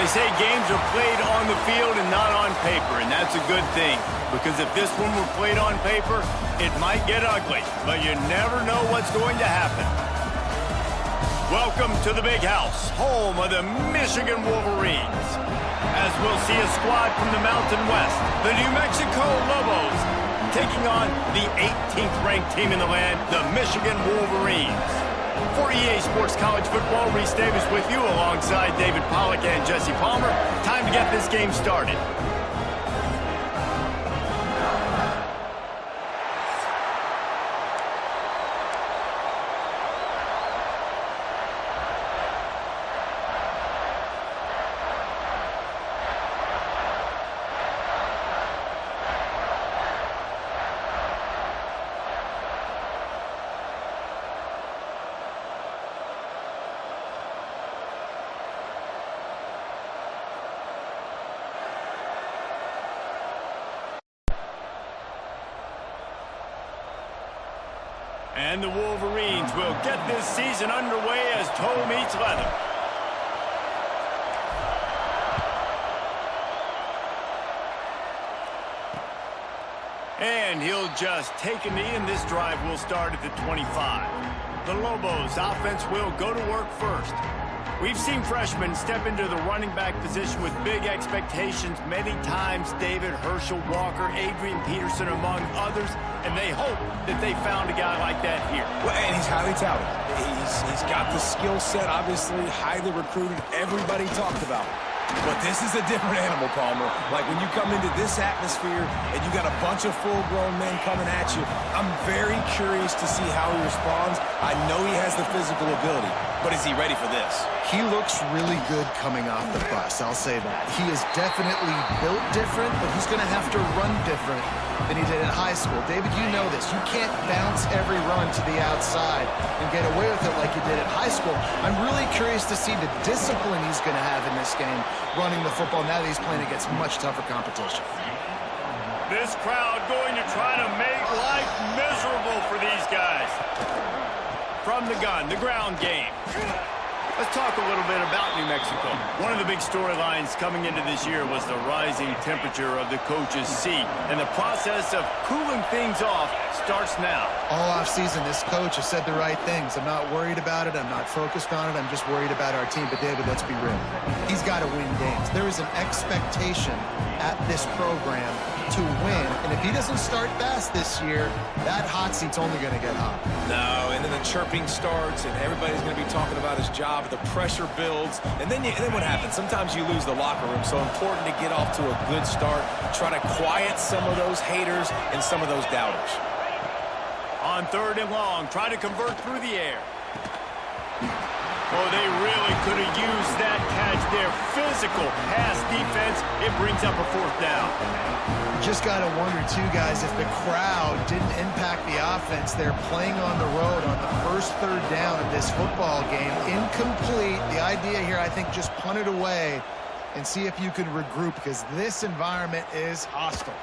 They say games are played on the field and not on paper, and that's a good thing. Because if this one were played on paper, it might get ugly, but you never know what's going to happen. Welcome to the Big House, home of the Michigan Wolverines. As we'll see a squad from the Mountain West, the New Mexico Lobos, taking on the 18th ranked team in the land, the Michigan Wolverines. For EA Sports College Football, Reese Davis with you alongside David Pollack and Jesse Palmer. Time to get this game started. And the Wolverines will get this season underway as toe meets leather. And he'll just take a knee, and this drive will start at the 25. The Lobos offense will go to work first. We've seen freshmen step into the running back position with big expectations many times. David, Herschel Walker, Adrian Peterson, among others. And they hope that they found a guy like that here. Well, and he's highly touted. He's got the skill set, obviously, highly recruited. Everybody talked about him. But this is a different animal, Palmer. Like when you come into this atmosphere and you got a bunch of full-grown men coming at you, I'm very curious to see how he responds. I know he has the physical ability, but is he ready for this? He looks really good coming off the bus, I'll say that. He is definitely built different, but he's going to have to run different than he did in high school. David, you know this. You can't bounce every run to the outside and get away with it like you did in high school. I'm really curious to see the discipline he's going to have in this game running the football now that he's playing against much tougher competition. This crowd going to try to make life miserable for these guys. From the gun, the ground game. Let's talk a little bit about New Mexico. One of the big storylines coming into this year was the rising temperature of the coach's seat, and the process of cooling things off starts now. All offseason, this coach has said the right things. I'm not worried about it. I'm not focused on it. I'm just worried about our team. But, David, let's be real. He's got to win games. There is an expectation at this program to win, and if he doesn't start fast this year, that hot seat's only going to get hot. No, and then the chirping starts, and everybody's going to be talking about his job. The pressure builds, and then what happens? Sometimes you lose the locker room, so important to get off to a good start. Try to quiet some of those haters and some of those doubters. On 3rd and long, try to convert through the air. Oh, they really could have used that catch there. Physical pass defense. It brings up a 4th down. Just got to wonder, too, guys, if the crowd didn't impact the offense. They're playing on the road on the first 3rd down of this football game. Incomplete. The idea here, I think, just punt it away and see if you can regroup, because this environment is hostile.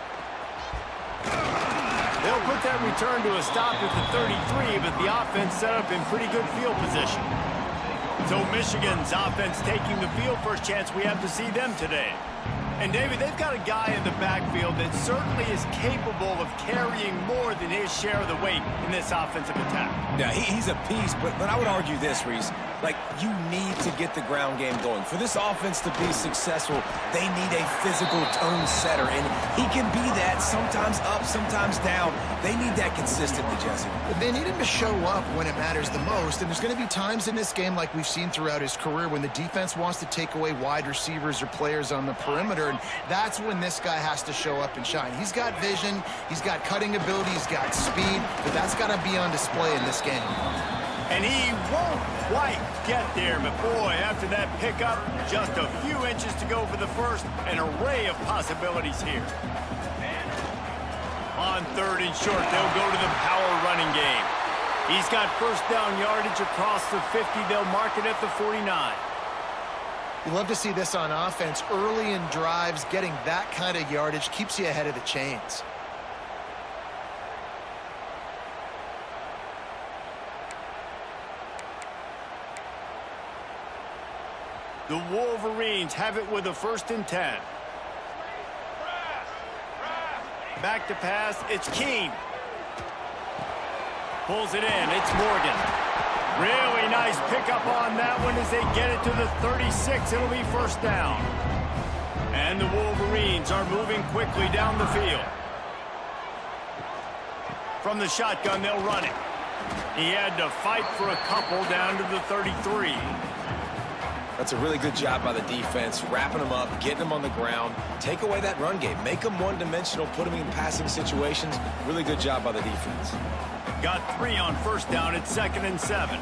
They'll put that return to a stop at the 33, but the offense set up in pretty good field position. So Michigan's offense taking the field. First chance we have to see them today. And, David, they've got a guy in the backfield that certainly is capable of carrying more than his share of the weight in this offensive attack. Yeah, he's a piece, but I would argue this, Reese. Like, you need to get the ground game going. For this offense to be successful, they need a physical tone setter, and he can be that, sometimes up, sometimes down. They need that consistently, Jesse. They need him to show up when it matters the most, and there's going to be times in this game like we've seen throughout his career when the defense wants to take away wide receivers or players on the perimeter, and that's when this guy has to show up and shine. He's got vision, he's got cutting ability, he's got speed, but that's got to be on display in this game. And he won't quite get there, but boy, after that pickup, just a few inches to go for the first, an array of possibilities here. On 3rd and short, they'll go to the power running game. He's got first down yardage across the 50. They'll mark it at the 49. You love to see this on offense. Early in drives, getting that kind of yardage keeps you ahead of the chains. The Wolverines have it with a 1st and 10. Back to pass, it's Keene. Pulls it in, it's Morgan. Really nice pickup on that one as they get it to the 36. It'll be first down. And the Wolverines are moving quickly down the field. From the shotgun, they'll run it. He had to fight for a couple down to the 33. That's a really good job by the defense, wrapping them up, getting them on the ground. Take away that run game. Make them one-dimensional, put them in passing situations. Really good job by the defense. Got 3 on first down at 2nd and 7.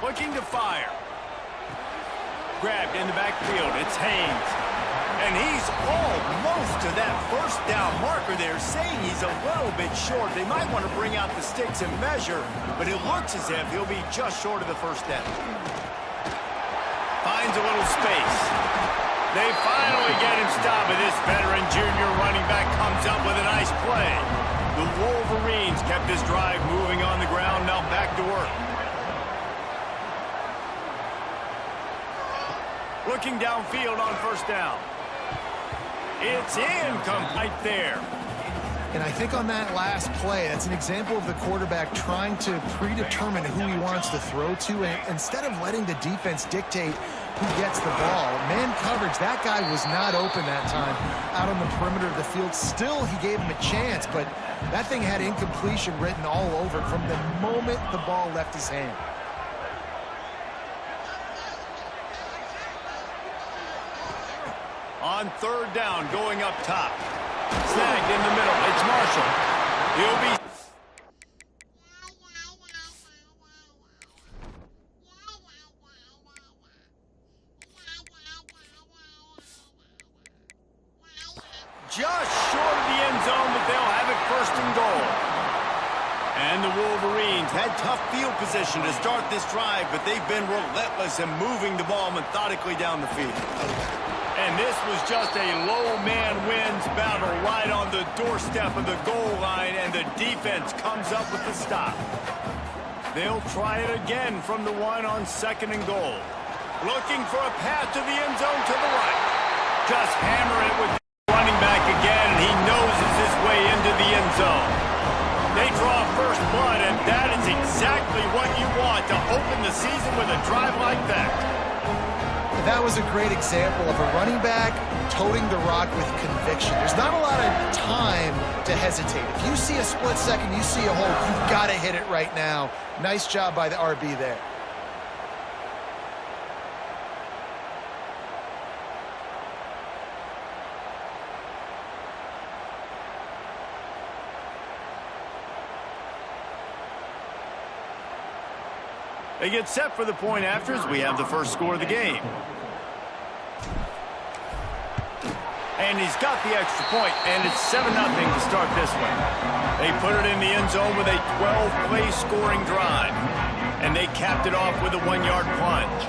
Looking to fire. Grabbed in the backfield. It's Haynes. And he's almost to that first down marker there, saying he's a little bit short. They might want to bring out the sticks and measure, but it looks as if he'll be just short of the first down. Finds a little space. They finally get him stopped, but this veteran junior running back comes up with a nice play. The Wolverines kept this drive moving on the ground, now back to work. Looking downfield on first down. It's incomplete there. And I think on that last play, that's an example of the quarterback trying to predetermine who he wants to throw to, and instead of letting the defense dictate who gets the ball. Man coverage, that guy was not open that time out on the perimeter of the field. Still, he gave him a chance, but that thing had incompletion written all over it from the moment the ball left his hand. On 3rd down, going up top. Snagged in the middle. It's Marshall. He'll be... just short of the end zone, but they'll have it 1st and goal. And the Wolverines had tough field position to start this drive, but they've been relentless in moving the ball methodically down the field. And this was just a low man wins battle right on the doorstep of the goal line, and the defense comes up with the stop. They'll try it again from the 1 on 2nd and goal. Looking for a path to the end zone to the right. Just hammer it with the running back again, and he noses his way into the end zone. They draw first blood, and that is exactly what you want to open the season with a drive like that. That was a great example of a running back toting the rock with conviction. There's not a lot of time to hesitate. If you see a split second, you see a hole, you've got to hit it right now. Nice job by the RB there. They get set for the point after as we have the first score of the game. And he's got the extra point, and it's 7-0 to start this one. They put it in the end zone with a 12-play scoring drive, and they capped it off with a 1-yard plunge.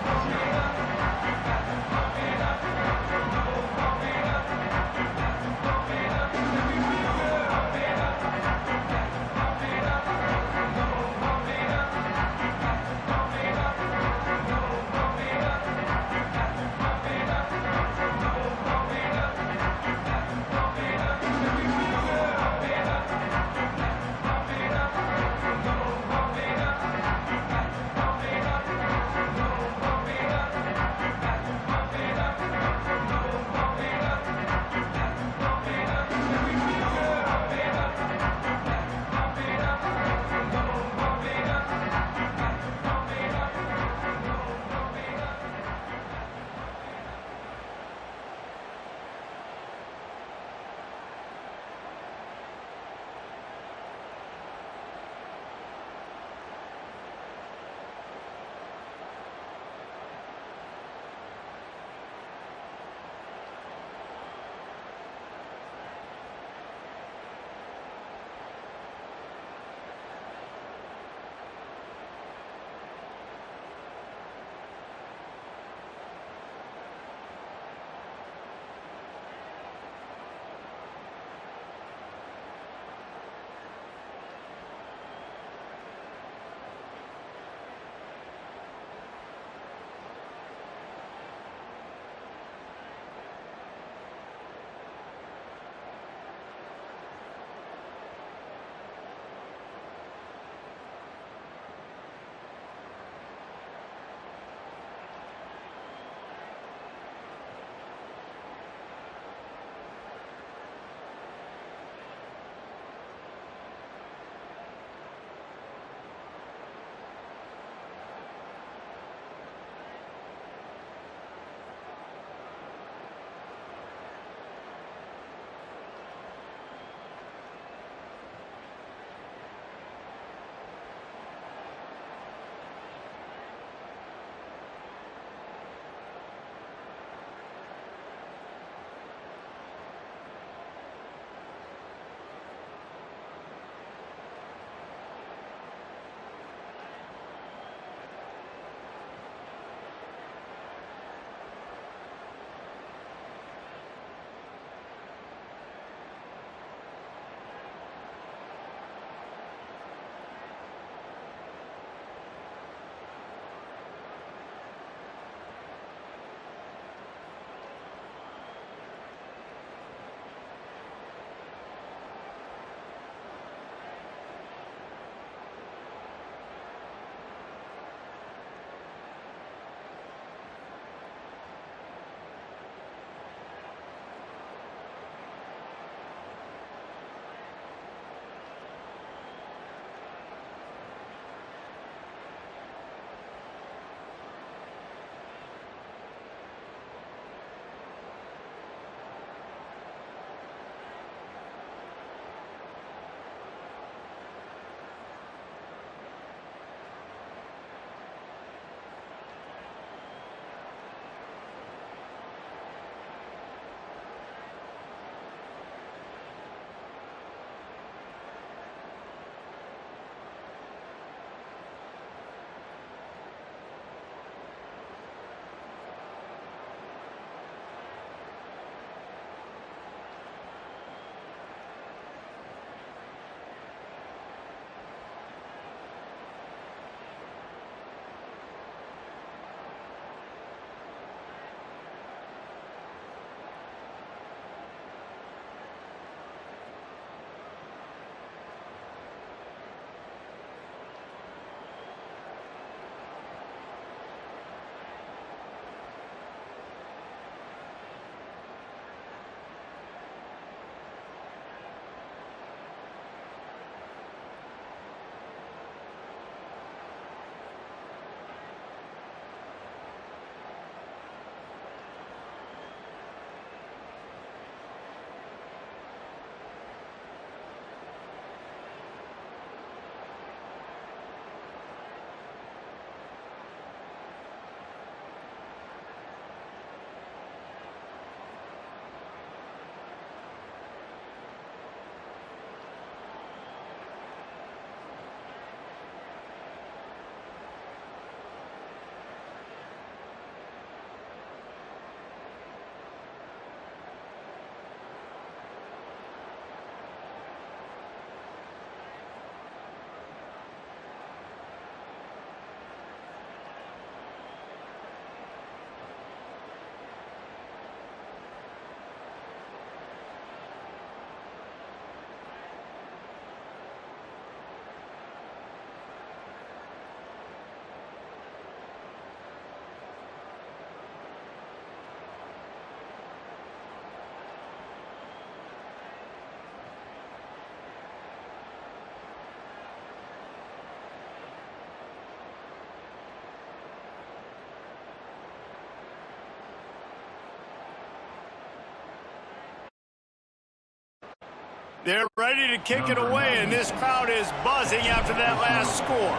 They're ready to kick it away, and this crowd is buzzing after that last score.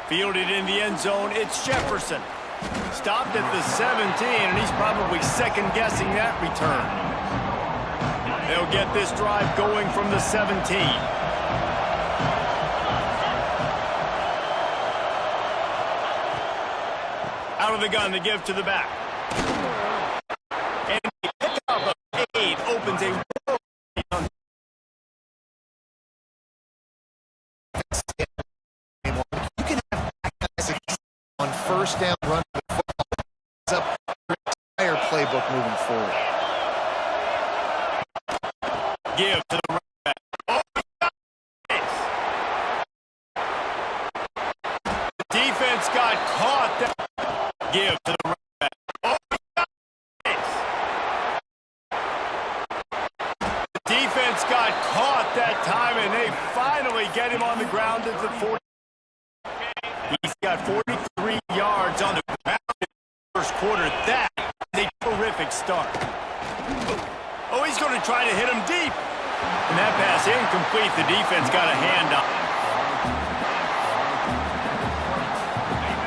Fielded in the end zone, it's Jefferson. Stopped at the 17, and he's probably second-guessing that return. They'll get this drive going from the 17. Out of the gun to give to the back. And the pickup of 8 opens a world. You can have guys on first down run with football. It's up your entire playbook moving forward. Give to the running back. Oh, the defense got caught. Give to the running back. Oh, the defense got caught that time, and they finally get him on the ground at the 40. He's got 43 yards on the ground in the first quarter. That is a terrific start. Oh, he's going to try to hit him deep. And that pass incomplete. The defense got a hand on it.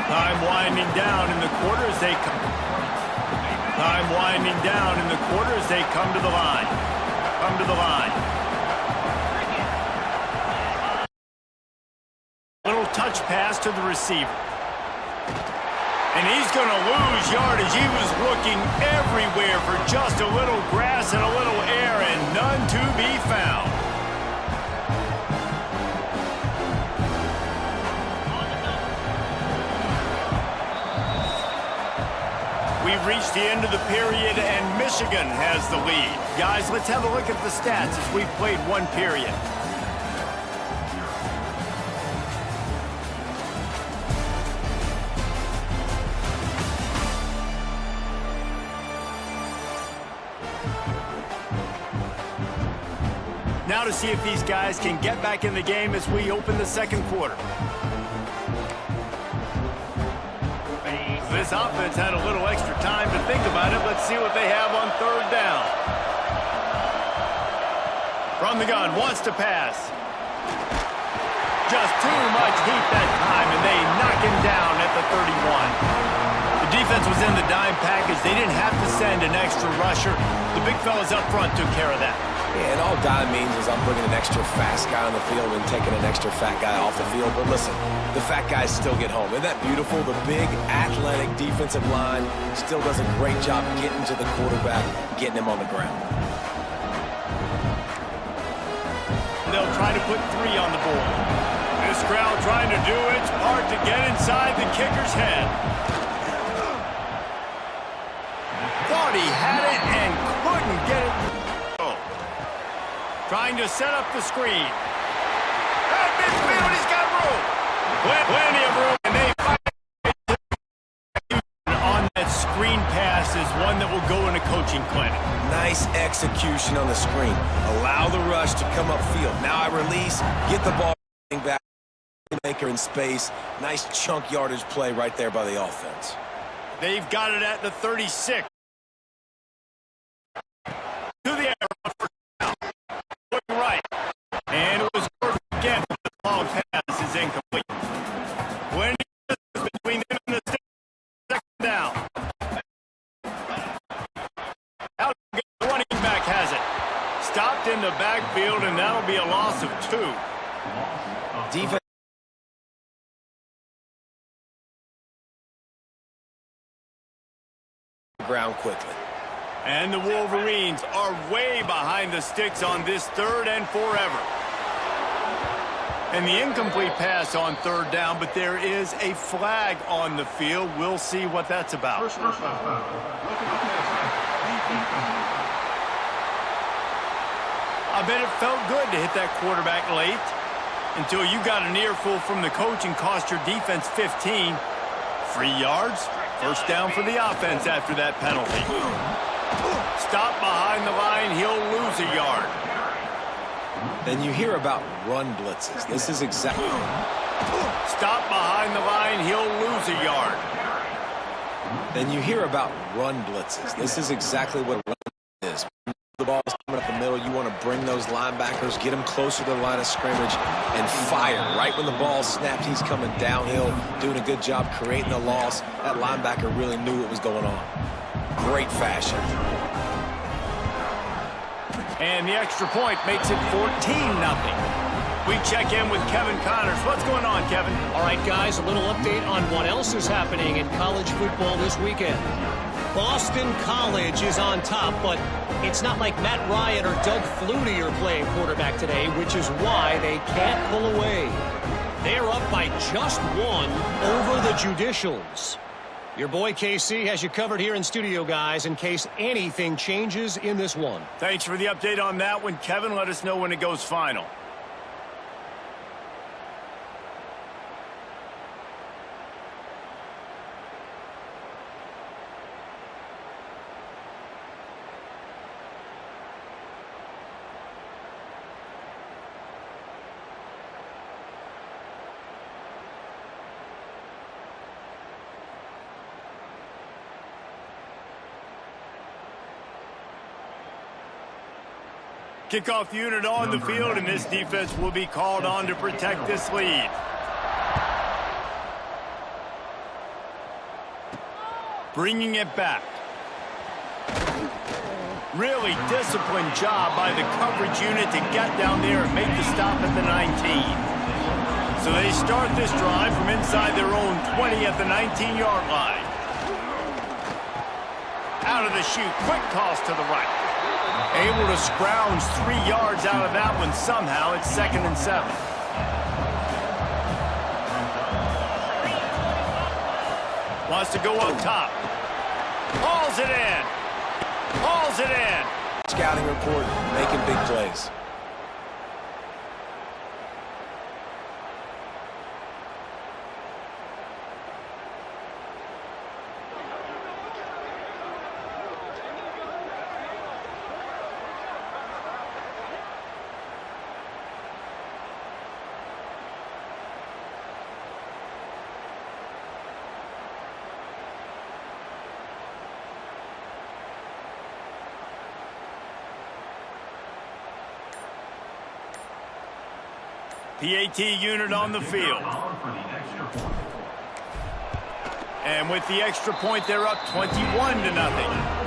Time winding down in the quarter as they come. Time winding down in the quarter as they come to the line. Come to the line. Little touch pass to the receiver. And he's going to lose yardage. He was looking everywhere for just a little grass and a little air, and none to be found. We've reached the end of the period, and Michigan has the lead. Guys, let's have a look at the stats as we've played one period. Now to see if these guys can get back in the game as we open the second quarter. This offense had a little extra time to think about it. Let's see what they have on third down. From the gun, wants to pass. Just too much heat that time, and they knock him down at the 31. The defense was in the dime package. They didn't have to send an extra rusher. The big fellas up front took care of that. Yeah, and all dime means is I'm bringing an extra fast guy on the field and taking an extra fat guy off the field. But listen, the fat guys still get home. Isn't that beautiful? The big, athletic defensive line still does a great job getting to the quarterback, getting him on the ground. They'll try to put 3 on the board. This crowd trying to do its part to get inside the kicker's head. Thought he had it and couldn't get it. Trying to set up the screen. At midfield, he's got room. Plenty of room, and they fight on that screen pass is one that will go in a coaching clinic. Nice execution on the screen. Allow the rush to come upfield. Now I release, get the ball back, maker in space. Nice chunk yardage play right there by the offense. They've got it at the 36. To the air. Right. And it was again. The long pass is incomplete. When between them and the second down. Out the running back has it. Stopped in the backfield, and that'll be a loss of 2. Defense. Ground quickly. And the Wolverines are way behind the sticks on this 3rd and forever. And the incomplete pass on 3rd down, but there is a flag on the field. We'll see what that's about. I bet it felt good to hit that quarterback late until you got an earful from the coach and cost your defense 15. 3 yards, first down for the offense after that penalty. Stop behind the line, he'll lose a yard. Then you hear about run blitzes. This is exactly. Stop behind the line, he'll lose a yard. And you hear about run blitzes. This is exactly what a run is. The ball's coming up the middle. You want to bring those linebackers, get them closer to the line of scrimmage, and fire. Right when the ball snapped, he's coming downhill, doing a good job creating the loss. That linebacker really knew what was going on. Great fashion. And the extra point makes it 14-0. We check in with Kevin Connors. What's going on, Kevin? All right, guys, a little update on what else is happening in college football this weekend. Boston College is on top, but it's not like Matt Ryan or Doug Flutie are playing quarterback today, which is why they can't pull away. They're up by just one over the Judicials. Your boy KC has you covered here in studio, guys, in case anything changes in this one. Thanks for the update on that one, Kevin. Let us know when it goes final. Kickoff unit on the field, and this defense will be called on to protect this lead. Bringing it back. Really disciplined job by the coverage unit to get down there and make the stop at the 19. So they start this drive from inside their own 20 at the 19-yard line. Out of the chute, quick toss to the right. Able to scrounge 3 yards out of that one somehow. It's 2nd and 7. Wants to go up top. Hauls it in. Hauls it in. Scouting report, making big plays. PAT unit on the field. And with the extra point, they're up 21-0.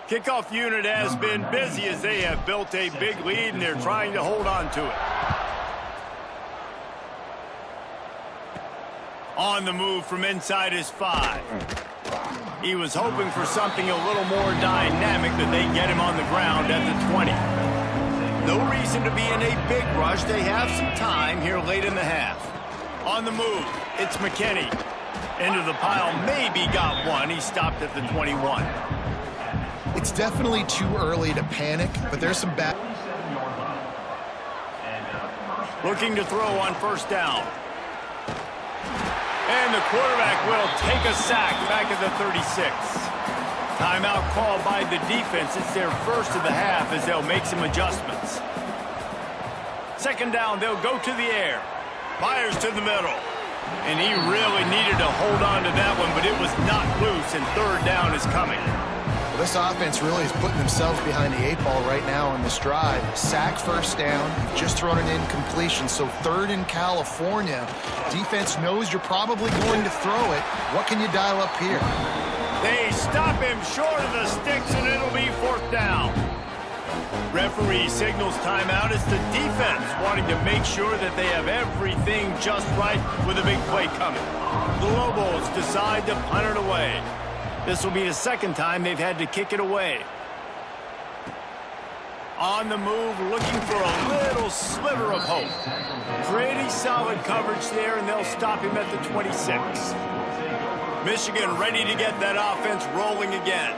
Kickoff unit has been busy as they have built a big lead, and they're trying to hold on to it. On the move from inside his 5. He was hoping for something a little more dynamic, that they get him on the ground at the 20. No reason to be in a big rush. They have some time here late in the half. On the move, it's McKinney. Into the pile, maybe got one. He stopped at the 21. It's definitely too early to panic, but there's some bad. Looking to throw on first down. And the quarterback will take a sack back at the 36. Timeout called by the defense. It's their first of the half as they'll make some adjustments. 2nd down, they'll go to the air. Myers to the middle. And he really needed to hold on to that one, but it was not loose, and 3rd down is coming. This offense really is putting themselves behind the 8 ball right now on this drive. Sack, first down, just thrown an incompletion. So 3rd in California. Defense knows you're probably going to throw it. What can you dial up here? They stop him short of the sticks, and it'll be 4th down. Referee signals timeout. It's the defense wanting to make sure that they have everything just right with a big play coming. The Lobos decide to punt it away. This will be the 2nd time they've had to kick it away. On the move, looking for a little sliver of hope. Pretty solid coverage there, and they'll stop him at the 26. Michigan ready to get that offense rolling again.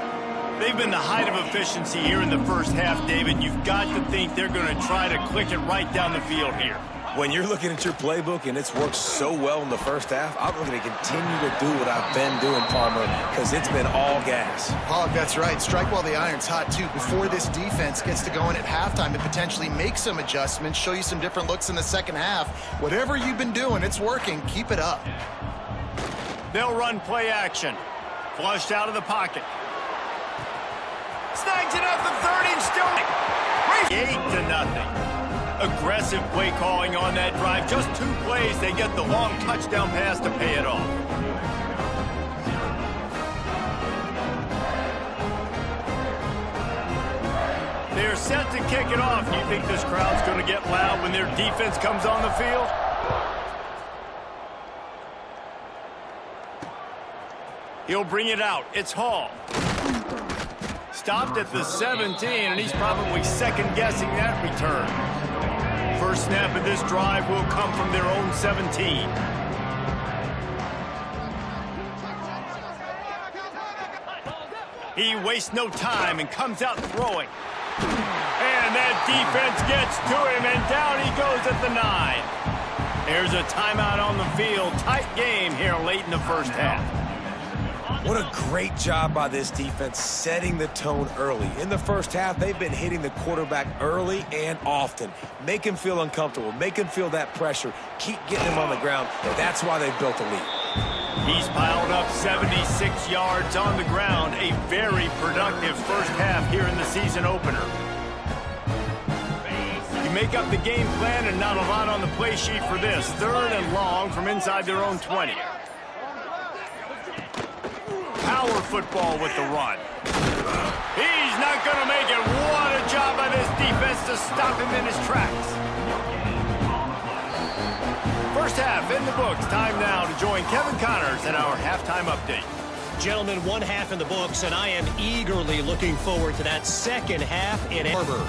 They've been the height of efficiency here in the first half, David. You've got to think they're going to try to click it right down the field here. When you're looking at your playbook and it's worked so well in the first half, I'm going to continue to do what I've been doing, Palmer, because it's been all gas. Pollock, that's right. Strike while the iron's hot, too. Before this defense gets to going at halftime and potentially make some adjustments, show you some different looks in the second half. Whatever you've been doing, it's working. Keep it up. They'll run play action. Flushed out of the pocket. Snags it at the 30 and still 8-0. Aggressive play calling on that drive. Just 2 plays, they get the long touchdown pass to pay it off. They're set to kick it off. Do you think this crowd's going to get loud when their defense comes on the field? He'll bring it out. It's Hall. Stopped at the 17, and he's probably second-guessing that return. First snap of this drive will come from their own 17. He wastes no time and comes out throwing. And that defense gets to him, and down he goes at the 9. There's a timeout on the field. Tight game here late in the first half. What a great job by this defense setting the tone early. In the first half, they've been hitting the quarterback early and often. Make him feel uncomfortable. Make him feel that pressure. Keep getting him on the ground. That's why they've built a lead. He's piled up 76 yards on the ground. A very productive first half here in the season opener. You make up the game plan and not a lot on the play sheet for this. 3rd and long from inside their own 20. Power football with the run. He's not going to make it. What a job by this defense to stop him in his tracks. First half in the books. Time now to join Kevin Connors in our halftime update. Gentlemen, 1 half in the books, and I am eagerly looking forward to that second half in Harbor.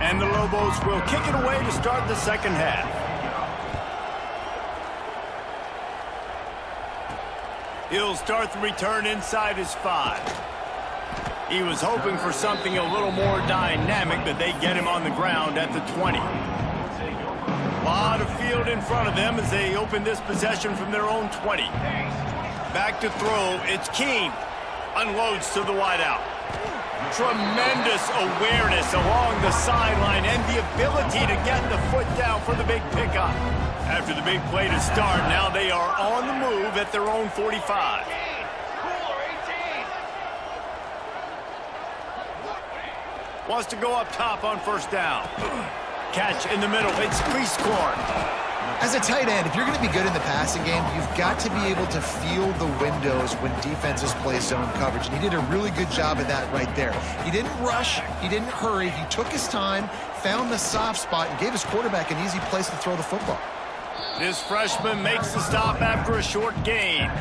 And the Lobos will kick it away to start the second half. He'll start the return inside his 5. He was hoping for something a little more dynamic, but they get him on the ground at the 20. A lot of field in front of them as they open this possession from their own 20. Back to throw, it's Keene. Unloads to the wideout. Tremendous awareness along the sideline and the ability to get the foot down for the big pickup. After the big play to start, now they are on the move at their own 45. Wants to go up top on first down. Catch in the middle. It's Prieskorn. As a tight end, if you're going to be good in the passing game, you've got to be able to feel the windows when defenses play zone coverage. And he did a really good job of that right there. He didn't rush. He didn't hurry. He took his time, found the soft spot, and gave his quarterback an easy place to throw the football. This freshman makes the stop after a short gain.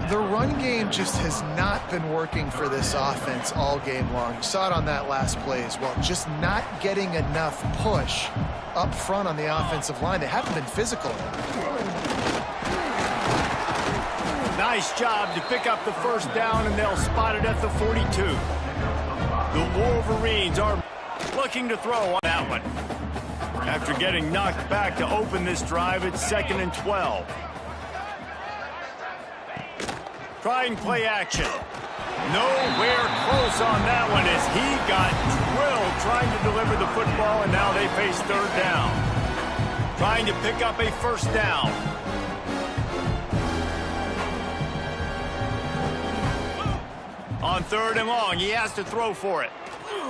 The run game just has not been working for this offense all game long. You saw it on that last play as well. Just not getting enough push up front on the offensive line. They haven't been physical enough. Nice job to pick up the first down, and they'll spot it at the 42. The Wolverines are looking to throw on that one. After getting knocked back to open this drive, it's 2nd and 12. Trying play action. Nowhere close on that one as he got drilled trying to deliver the football, and now they face third down. Trying to pick up a first down. On 3rd and long, he has to throw for it.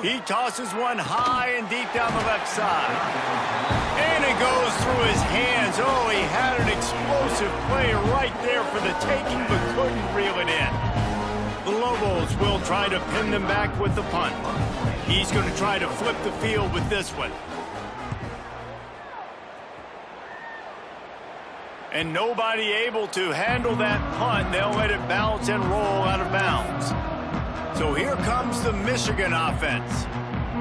He tosses one high and deep down the left side. And it goes through his hands. Oh, he had an explosive play right there for the taking, but couldn't reel it in. The Lobos will try to pin them back with the punt. He's going to try to flip the field with this one. And nobody able to handle that punt. They'll let it bounce and roll out of bounds. So here comes the Michigan offense.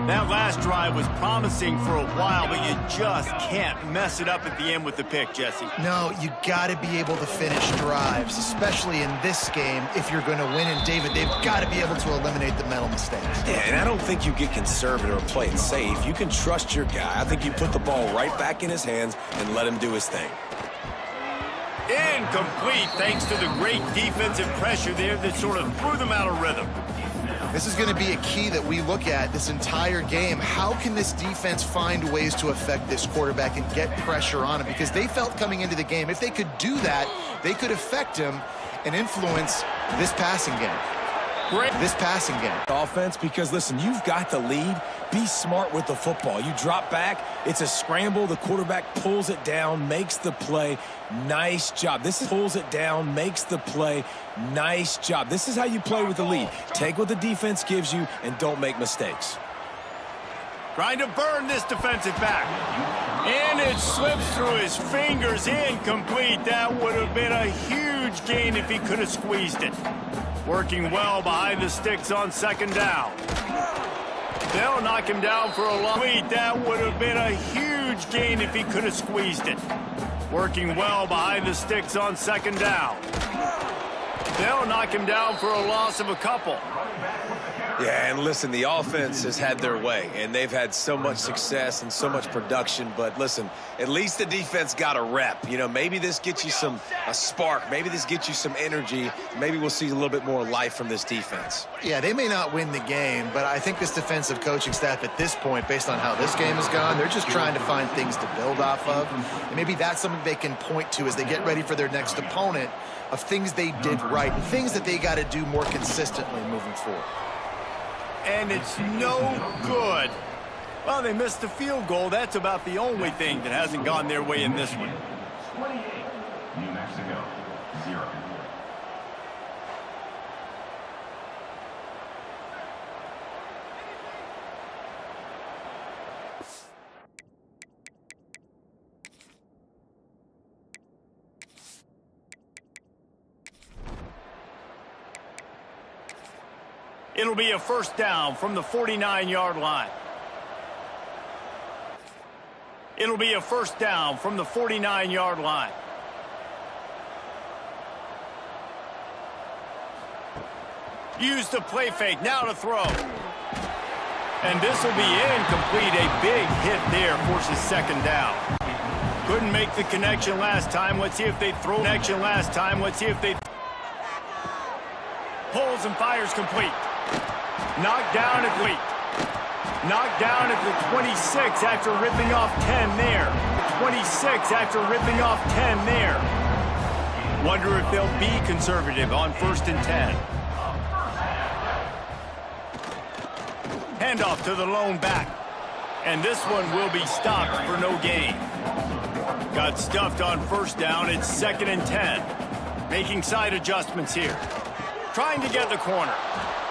That last drive was promising for a while, but you just can't mess it up at the end with the pick, Jesse. No, you got to be able to finish drives, especially in this game. If you're going to win, and David, they've got to be able to eliminate the mental mistakes. Yeah, and I don't think you get conservative or play it safe. You can trust your guy. I think you put the ball right back in his hands and let him do his thing. Incomplete, thanks to the great defensive pressure there that sort of threw them out of rhythm. This is going to be a key that we look at this entire game. How can this defense find ways to affect this quarterback and get pressure on him? Because they felt coming into the game, if they could do that, they could affect him and influence this passing game. This passing game. Offense, because listen, you've got the lead. Be smart with the football. You drop back, it's a scramble. The quarterback pulls it down, makes the play. Nice job. Pulls it down, makes the play. Nice job. This is how you play with the lead. Take what the defense gives you and don't make mistakes. Trying to burn this defensive back. And it slips through his fingers. Incomplete. That would have been a huge gain if he could have squeezed it. Working well behind the sticks on 2nd down. They'll knock him down for a long lead. That would have been a huge gain if he could have squeezed it. Working well behind the sticks on 2nd down. They'll knock him down for a loss of a couple. Yeah, and listen, the offense has had their way, and they've had so much success and so much production. But listen, at least the defense got a rep. You know, maybe this gets you a spark. Maybe this gets you some energy. Maybe we'll see a little bit more life from this defense. Yeah, they may not win the game, but I think this defensive coaching staff at this point, based on how this game has gone, they're just trying to find things to build off of. And maybe that's something they can point to as they get ready for their next opponent, of things they did right and things that they got to do more consistently moving forward. And it's no good. Well, they missed the field goal. That's about the only thing that hasn't gone their way in this one. 28, New Mexico, 0. It'll be a first down from the 49-yard line. It'll be a first down from the 49-yard line. Use the play fake, now to throw. And this will be incomplete. A big hit there forces second down. Couldn't make the connection last time. Let's see if they throw connection last time. Let's see if they pulls and fires complete. Knocked down at late. Knocked down at the 26 after ripping off 10 there. 26 after ripping off 10 there. Wonder if they'll be conservative on 1st and 10. Handoff to the lone back. And this one will be stopped for no gain. Got stuffed on first down. It's 2nd and 10. Making side adjustments here. Trying to get the corner.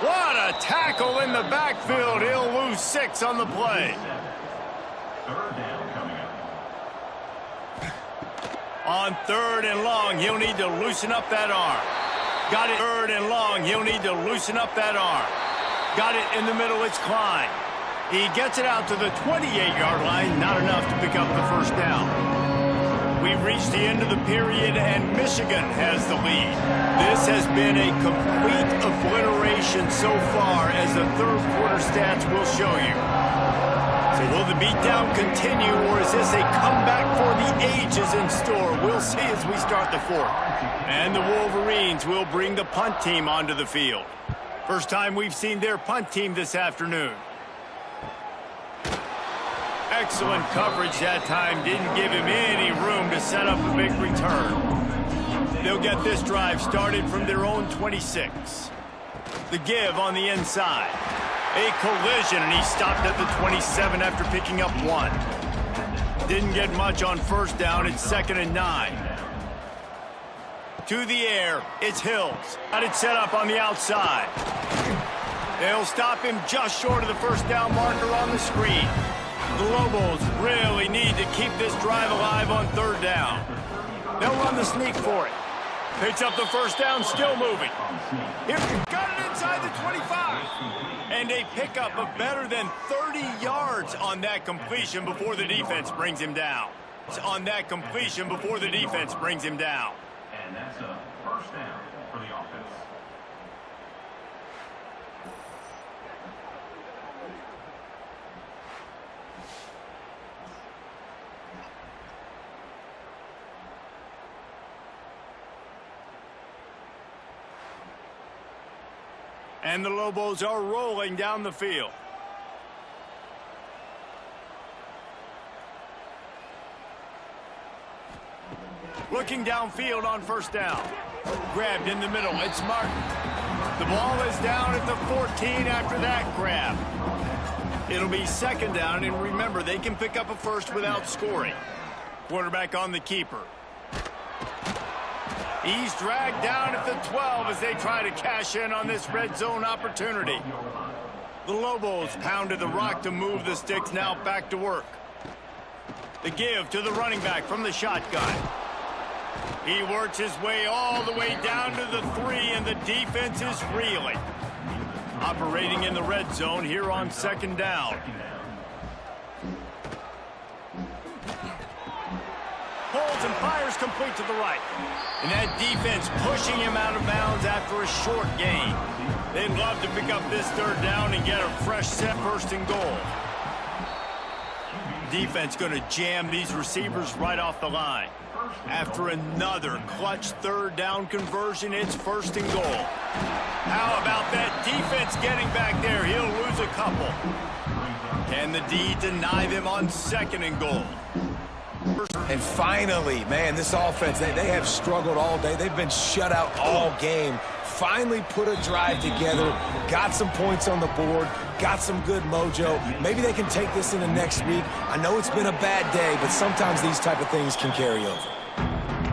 What a tackle in the backfield. He'll lose 6 on the play. Third down coming up. On 3rd and long, he'll need to loosen up that arm. Got it 3rd and long. He'll need to loosen up that arm. Got it in the middle. It's Klein. He gets it out to the 28-yard line. Not enough to pick up the first down. We've reached the end of the period, and Michigan has the lead. This has been a complete obliteration so far, as the third quarter stats will show you. So will the beatdown continue, or is this a comeback for the ages in store? We'll see as we start the fourth. And the Wolverines will bring the punt team onto the field. First time we've seen their punt team this afternoon. Excellent coverage that time. Didn't give him any room to set up a big return. They'll get this drive started from their own 26. The give on the inside. A collision, and he stopped at the 27 after picking up 1. Didn't get much on first down. It's 2nd and 9. To the air, it's Hills. Got it set up on the outside. They'll stop him just short of the first down marker on the screen. The Lobos really need to keep this drive alive on 3rd down. They'll run the sneak for it. Picks up the first down, still moving. Here, got it inside the 25. And a pickup of better than 30 yards on that completion before the defense brings him down. On that completion before the defense brings him down. And that's a first down for the offense. And the Lobos are rolling down the field. Looking downfield on first down. Grabbed in the middle. It's Martin. The ball is down at the 14 after that grab. It'll be 2nd down, and remember, they can pick up a first without scoring. Quarterback on the keeper. He's dragged down at the 12 as they try to cash in on this red zone opportunity. The Lobos pounded the rock to move the sticks, now back to work. The give to the running back from the shotgun. He works his way all the way down to the 3, and the defense is reeling. Operating in the red zone here on 2nd down. Pulls and fires complete to the right. And that defense pushing him out of bounds after a short gain. They'd love to pick up this 3rd down and get a fresh set 1st and goal. Defense going to jam these receivers right off the line. After another clutch 3rd down conversion, it's 1st and goal. How about that defense getting back there? He'll lose a couple. Can the D deny them on 2nd and goal? And finally, man, this offense, they have struggled all day. They've been shut out all game. Finally put a drive together, got some points on the board, got some good mojo. Maybe they can take this into next week. I know it's been a bad day, but sometimes these type of things can carry over.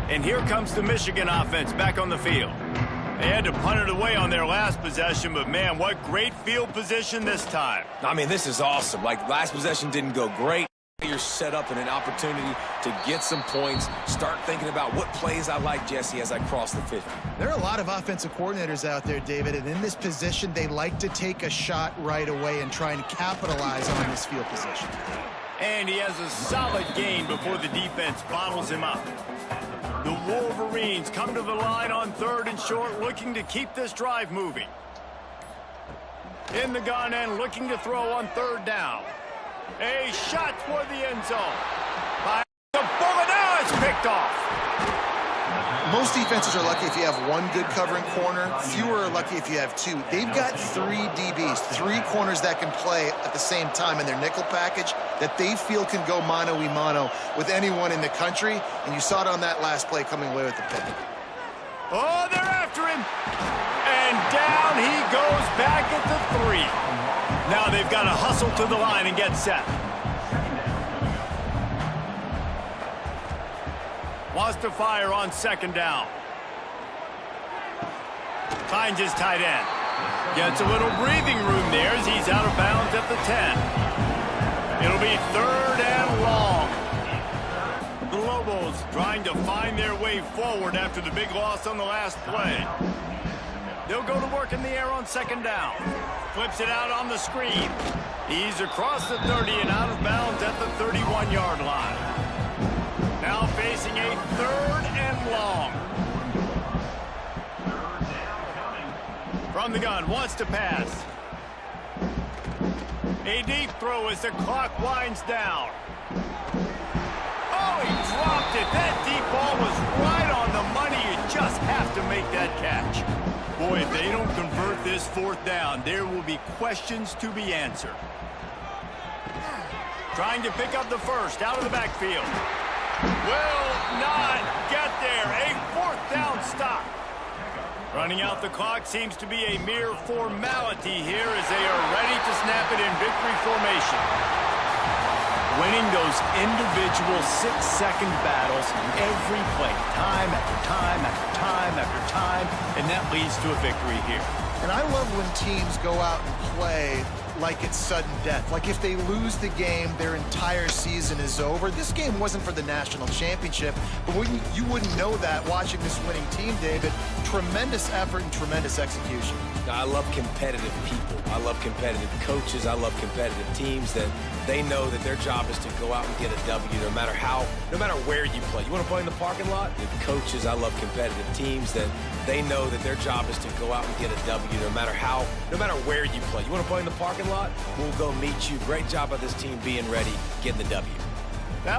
And here comes the Michigan offense back on the field. They had to punt it away on their last possession, but man, what great field position this time. I mean, this is awesome. Like, last possession didn't go great. You're set up in an opportunity to get some points, start thinking about what plays I like, Jesse, as I cross the 50. There are a lot of offensive coordinators out there, David, and in this position, they like to take a shot right away and try and capitalize on this field position. And he has a solid gain before the defense bottles him up. The Wolverines come to the line on 3rd and short, looking to keep this drive moving. In the gun and looking to throw on 3rd down. A shot toward the end zone. By the bullet, now it's picked off. Most defenses are lucky if you have one good covering corner. Fewer are lucky if you have two. They've got 3 DBs, 3 corners that can play at the same time in their nickel package that they feel can go mano-a-mano with anyone in the country. And you saw it on that last play coming away with the pick. Oh, they're after him. And down he goes back at the 3. Now they've got to hustle to the line and get set. Wants to fire on 2nd down. Finds his tight end. Gets a little breathing room there as he's out of bounds at the 10. It'll be 3rd and long. The Lobos trying to find their way forward after the big loss on the last play. They'll go to work in the air on 2nd down. Flips it out on the screen. He's across the 30 and out of bounds at the 31-yard line. Now facing a 3rd and long. From the gun, wants to pass. A deep throw as the clock winds down. Oh, he dropped it. That deep ball was right on the money. You just have to make that catch. Boy, if they don't convert this 4th down, there will be questions to be answered. Trying to pick up the first out of the backfield. Will not get there. A 4th down stop. Running out the clock seems to be a mere formality here as they are ready to snap it in victory formation. Winning those individual 6-second battles every play, time after time after time after time, and that leads to a victory here. And I love when teams go out and play like it's sudden death. Like if they lose the game, their entire season is over. This game wasn't for the national championship, but you wouldn't know that watching this winning team, David. Tremendous effort and tremendous execution. I love competitive people. I love competitive coaches. I love competitive teams that they know that their job is to go out and get a W no matter where you play. You want to play in the parking lot? The coaches, I love competitive teams that they know that their job is to go out and get a W no matter where you play. You want to play in the parking lot? We'll go meet you. Great job by this team being ready, getting the W.